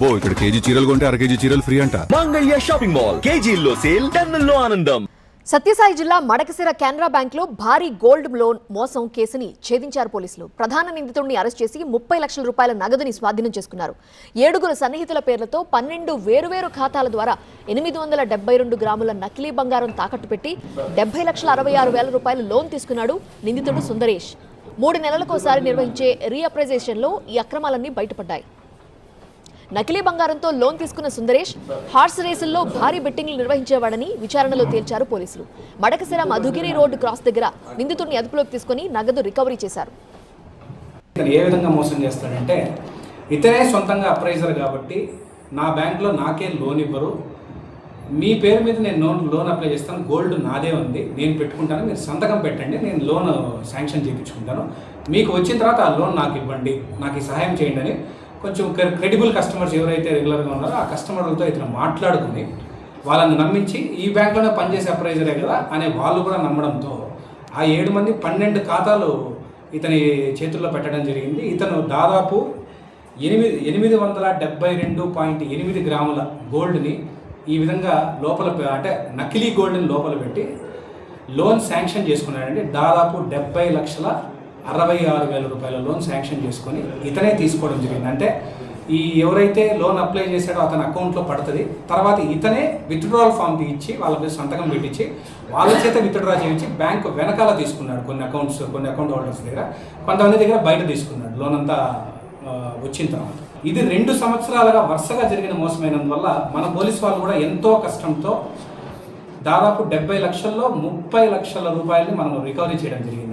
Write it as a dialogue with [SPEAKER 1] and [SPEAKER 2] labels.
[SPEAKER 1] అబ్బో ఇక్కడ కేజీ చీరలు కొంటే అర కేజీ చీరలు ఫ్రీ అంట.
[SPEAKER 2] మంగళ్య షాపింగ్ మాల్ కేజీల్లో సేల్ టన్నుల్లో ఆనందం.
[SPEAKER 3] సత్యసాయి జిల్లా మడకసిర కెనరా బ్యాంక్ లో భారీ గోల్డ్ లోన్ మోసం కేసుని ఛేదించారు పోలీసులు. ప్రధాన నిందితుడిని అరెస్ట్ చేసి 30 లక్షల రూపాయల నగదుని స్వాధీనం చేసుకున్నారు. 7 సన్నిహితుల పేర్లతో 12 వేరువేరు ఖాతాల ద్వారా 872 గ్రాముల నకిలీ బంగారం తాకట్టు పెట్టి 70,66,000 రూపాయల లోన్ తీసుకున్నాడు నిందితుడు సుందరేష్. 3 నెలలకోసారి నిర్వహించే రీఅప్రైజేషన్ లో ఈ అక్రమాలన్నీ బయటపడ్డాయి. నకిలీ బంగారంతో లోన్ తీసుకున్న సుందరేష్ హార్స్ రేసుల్లో భారీ బెట్టింగ్లు నిర్వహించేవాడని విచారణలో తేల్చారు పోలీసులు. మడకసిర మధుగిరి రోడ్డు క్రాస్ దగ్గర నిందితుడిని అదుపులోకి తీసుకుని నగదు రికవరీ చేశారు.
[SPEAKER 4] ఏ విధంగా మోసం చేస్తాడంటే, ఇతనే సొంతంగా అప్రైజర్ కాబట్టి నా బ్యాంకులో నాకే లోన్ ఇవ్వరు, మీ పేరు మీద నేను లోన్ అప్లై చేస్తాను, గోల్డ్ నాదే ఉంది, నేను పెట్టుకుంటాను, మీరు సంతకం పెట్టండి, నేను లోన్ శాంక్షన్ చేయించుకుంటాను, మీకు వచ్చిన తర్వాత ఆ లోన్ నాకు ఇవ్వండి, నాకు ఈ సహాయం చేయండి అని కొంచెం క్రెడిబుల్ కస్టమర్స్ ఎవరైతే రెగ్యులర్గా ఉన్నారో ఆ కస్టమర్లతో ఇతను మాట్లాడుకుని వాళ్ళని నమ్మించి ఈ బ్యాంక్లోనే పనిచేసే అప్రైజరే కదా అనే వాళ్ళు కూడా నమ్మడంతో ఆ 7 మంది 12 ఖాతాలు ఇతని చేతుల్లో పెట్టడం జరిగింది. ఇతను దాదాపు 872.8 గ్రాముల గోల్డ్ని ఈ విధంగా లోపల, అంటే నకిలీ గోల్డ్ని లోపల పెట్టి లోన్ శాంక్షన్ చేసుకున్నాడండి. దాదాపు 70,66,000 రూపాయల లోన్ శాంక్షన్ చేసుకొని ఇతనే తీసుకోవడం జరిగింది. అంటే ఈ ఎవరైతే లోన్ అప్లై చేశాడో అతని అకౌంట్లో పడుతుంది, తర్వాత ఇతనే విత్డ్రావల్ ఫామ్ ఇచ్చి వాళ్ళ మీద సంతకం పెట్టించి వాళ్ళ చేత విత్డ్రా చేయించి బ్యాంకు వెనకాల తీసుకున్నాడు. కొన్ని అకౌంట్ హోల్డర్స్ దగ్గర, కొంతమంది దగ్గర బయట తీసుకున్నాడు లోన్ అంతా వచ్చిన తర్వాత. ఇది 2 సంవత్సరాలుగా వరుసగా జరిగిన మోసమైనందువల్ల మన పోలీసు వాళ్ళు కూడా ఎంతో కష్టంతో దాదాపు 70 లక్షల్లో 30 లక్షల రూపాయలని మనం రికవరీ చేయడం జరిగింది.